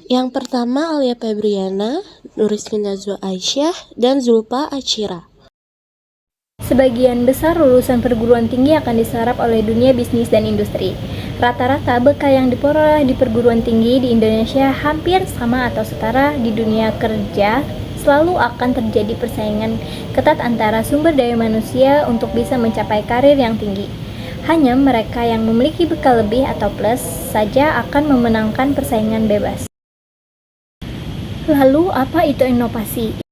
Yang pertama Alia Febriana, Nuriskin Najwa Aisyah, dan Zulfa Achira. Sebagian besar lulusan perguruan tinggi akan diserap oleh dunia bisnis dan industri. Rata-rata bekal yang diperoleh di perguruan tinggi di Indonesia hampir sama atau setara di dunia kerja. Selalu akan terjadi persaingan ketat antara sumber daya manusia untuk bisa mencapai karir yang tinggi. Hanya mereka yang memiliki bekal lebih atau plus saja akan memenangkan persaingan bebas. Lalu, apa itu inovasi?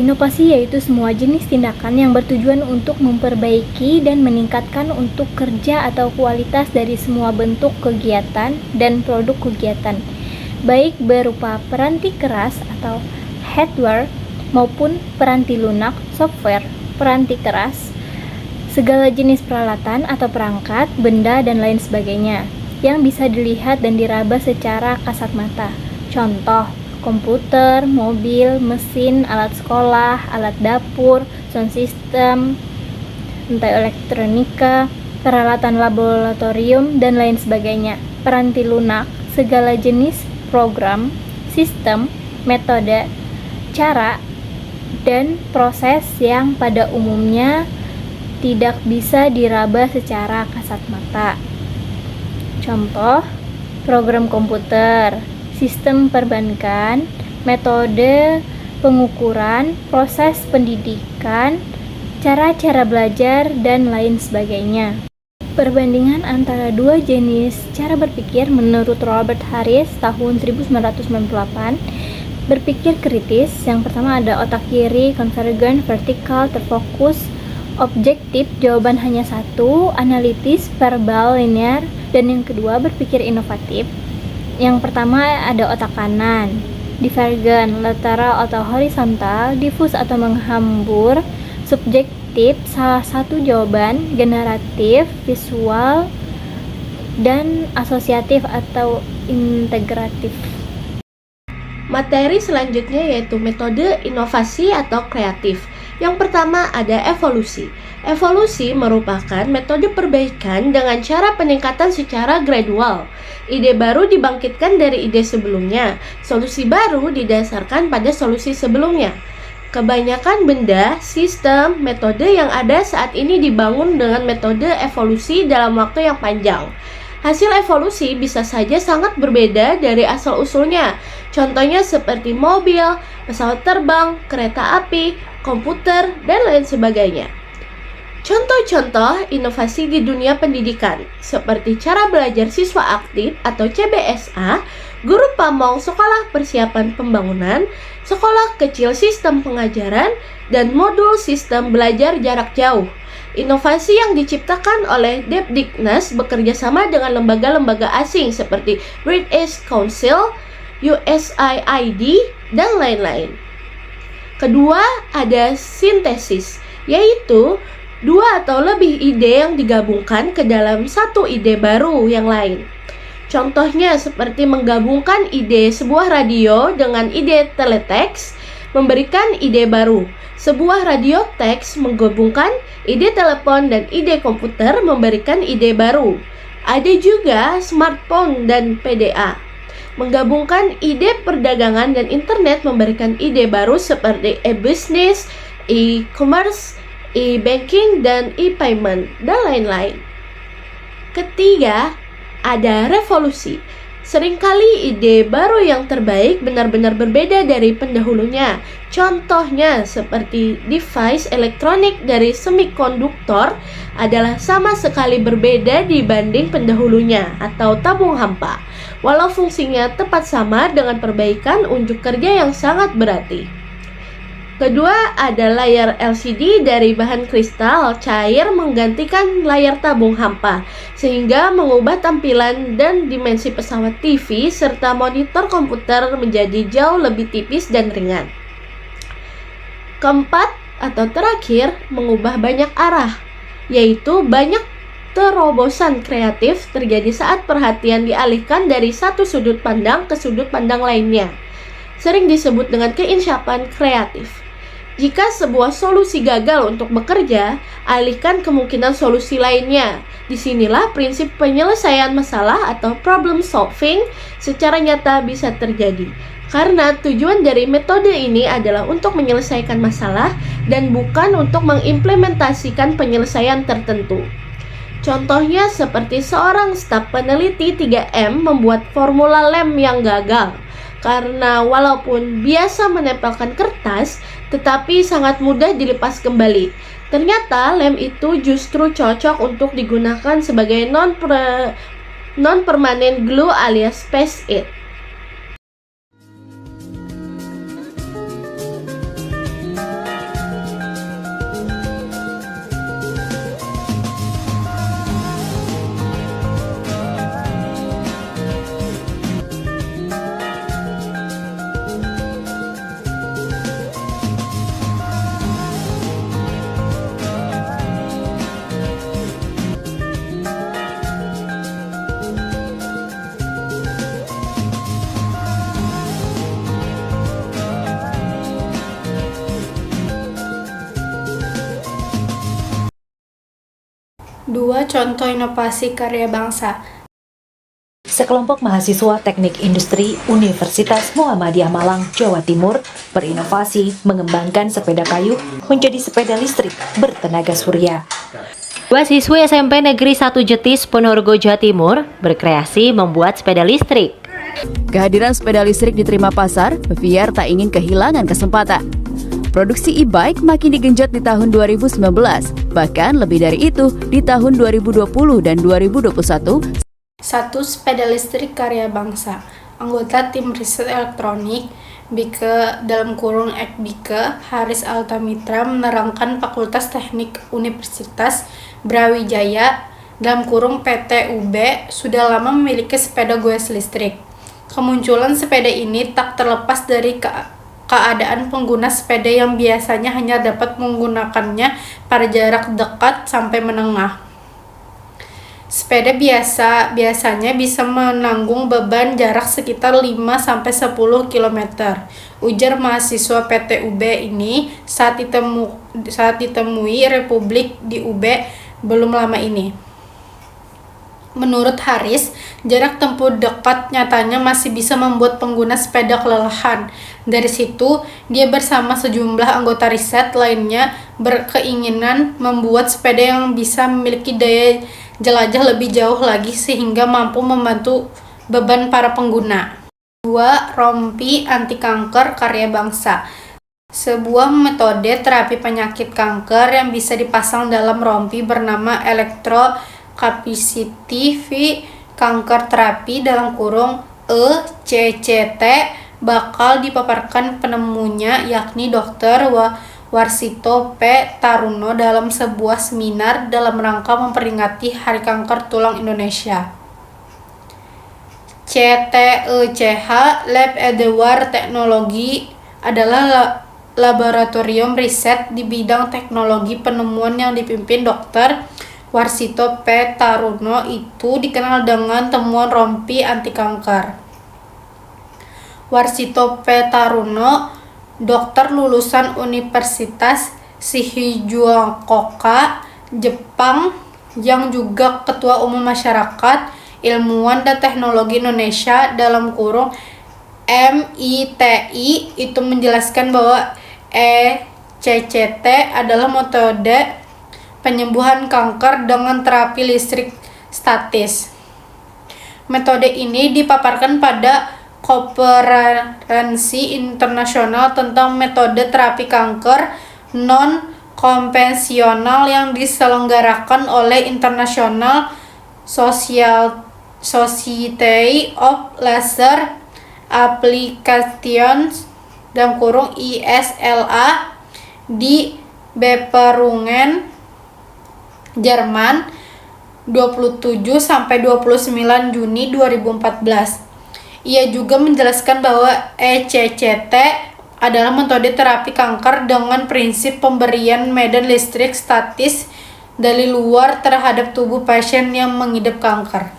Inovasi yaitu semua jenis tindakan yang bertujuan untuk memperbaiki dan meningkatkan untuk kerja atau kualitas dari semua bentuk kegiatan dan produk kegiatan, baik berupa peranti keras atau hardware maupun peranti lunak, software, peranti keras, segala jenis peralatan atau perangkat, benda, dan lain sebagainya yang bisa dilihat dan diraba secara kasat mata. Contoh, komputer, mobil, mesin, alat sekolah, alat dapur, sound system, elektronika, peralatan laboratorium, dan lain sebagainya. Peranti lunak, segala jenis program, sistem, metode, cara, dan proses yang pada umumnya tidak bisa diraba secara kasat mata. Contoh, program komputer, sistem perbankan, metode pengukuran, proses pendidikan, cara-cara belajar, dan lain sebagainya. Perbandingan antara dua jenis cara berpikir menurut Robert Harris tahun 1998, berpikir kritis. Yang pertama ada otak kiri, konvergen, vertikal, terfokus, objektif, jawaban hanya satu, analitis, verbal, linear, dan yang kedua berpikir inovatif. Yang pertama ada otak kanan, divergen, lateral atau horizontal, difus atau menghambur, subjektif, salah satu jawaban, generatif, visual, dan asosiatif atau integratif. Materi selanjutnya yaitu metode inovasi atau kreatif. Yang pertama ada evolusi. Evolusi merupakan metode perbaikan dengan cara peningkatan secara gradual. Ide baru dibangkitkan dari ide sebelumnya. Solusi baru didasarkan pada solusi sebelumnya. Kebanyakan benda, sistem, metode yang ada saat ini dibangun dengan metode evolusi dalam waktu yang panjang. Hasil evolusi bisa saja sangat berbeda dari asal-usulnya. Contohnya seperti mobil, pesawat terbang, kereta api, komputer, dan lain sebagainya. Contoh-contoh inovasi di dunia pendidikan, seperti cara belajar siswa aktif atau CBSA, guru pamong sekolah persiapan pembangunan, sekolah kecil sistem pengajaran, dan modul sistem belajar jarak jauh. Inovasi yang diciptakan oleh Depdiknas bekerja sama dengan lembaga-lembaga asing seperti British Council, USAID, dan lain-lain. Kedua, ada sintesis, yaitu dua atau lebih ide yang digabungkan ke dalam satu ide baru yang lain. Contohnya seperti menggabungkan ide sebuah radio dengan ide teleteks, memberikan ide baru. Sebuah radio teks menggabungkan ide telepon dan ide komputer memberikan ide baru. Ada juga smartphone dan PDA. Menggabungkan ide perdagangan dan internet memberikan ide baru seperti e-business, e-commerce, e-banking, dan e-payment, dan lain-lain. Ketiga, ada revolusi. Seringkali ide baru yang terbaik benar-benar berbeda dari pendahulunya. Contohnya seperti device elektronik dari semikonduktor adalah sama sekali berbeda dibanding pendahulunya atau tabung hampa, walau fungsinya tepat sama dengan perbaikan unjuk kerja yang sangat berarti. Kedua, ada layar LCD dari bahan kristal cair menggantikan layar tabung hampa, sehingga mengubah tampilan dan dimensi pesawat TV serta monitor komputer menjadi jauh lebih tipis dan ringan. Keempat atau terakhir, mengubah banyak arah, yaitu banyak terobosan kreatif terjadi saat perhatian dialihkan dari satu sudut pandang ke sudut pandang lainnya. Sering disebut dengan keinsyapan kreatif. Jika sebuah solusi gagal untuk bekerja, alihkan kemungkinan solusi lainnya. Disinilah prinsip penyelesaian masalah atau problem solving secara nyata bisa terjadi. Karena tujuan dari metode ini adalah untuk menyelesaikan masalah dan bukan untuk mengimplementasikan penyelesaian tertentu. Contohnya seperti seorang staf peneliti 3M membuat formula lem yang gagal. Karena walaupun biasa menempelkan kertas, tetapi sangat mudah dilepas kembali. Ternyata lem itu justru cocok untuk digunakan sebagai non-permanent glue alias paste-it. Dua contoh inovasi karya bangsa. Sekelompok mahasiswa Teknik Industri Universitas Muhammadiyah Malang, Jawa Timur berinovasi mengembangkan sepeda kayu menjadi sepeda listrik bertenaga surya. Dua siswi SMP Negeri 1 Jetis, Ponorogo, Jawa Timur berkreasi membuat sepeda listrik. Kehadiran sepeda listrik diterima pasar, Fier tak ingin kehilangan kesempatan. Produksi e-bike makin digenjot di tahun 2019, bahkan lebih dari itu di tahun 2020 dan 2021. 1. Sepeda listrik karya bangsa. Anggota tim riset elektronik Bike (Ekbike) Haris Altamitra menerangkan Fakultas Teknik Universitas Brawijaya (PT UB) sudah lama memiliki sepeda goes listrik. Kemunculan sepeda ini tak terlepas dari keadaan pengguna sepeda yang biasanya hanya dapat menggunakannya pada jarak dekat sampai menengah. Sepeda biasanya bisa menanggung beban jarak sekitar 5-10 km, ujar mahasiswa PT UB ini saat ditemui Republik di UB belum lama ini. Menurut Haris, jarak tempuh dekat nyatanya masih bisa membuat pengguna sepeda kelelahan. Dari situ, dia bersama sejumlah anggota riset lainnya berkeinginan membuat sepeda yang bisa memiliki daya jelajah lebih jauh lagi sehingga mampu membantu beban para pengguna. 2. Rompi anti kanker karya bangsa. Sebuah metode terapi penyakit kanker yang bisa dipasang dalam rompi bernama electrocapacitive kanker terapi (ECCT) bakal dipaparkan penemunya yakni Dr. Warsito P. Taruno dalam sebuah seminar dalam rangka memperingati Hari Kanker Tulang Indonesia. CTECH Lab Edward Teknologi adalah laboratorium riset di bidang teknologi penemuan yang dipimpin Dr. Warsito P. Taruno itu dikenal dengan temuan rompi anti kanker. Warsito P. Taruno, dokter lulusan Universitas Shizuoka, Jepang, yang juga Ketua Umum Masyarakat Ilmuwan dan Teknologi Indonesia (MITI) itu menjelaskan bahwa ECCT adalah metode penyembuhan kanker dengan terapi listrik statis. Metode ini dipaparkan pada Konferensi Internasional tentang Metode Terapi Kanker Non-Konvensional yang diselenggarakan oleh International Society of Laser Applications (ISLA) di Beperungen, Jerman 27-29 Juni 2014. Ia juga menjelaskan bahwa ECCT adalah metode terapi kanker dengan prinsip pemberian medan listrik statis dari luar terhadap tubuh pasien yang mengidap kanker.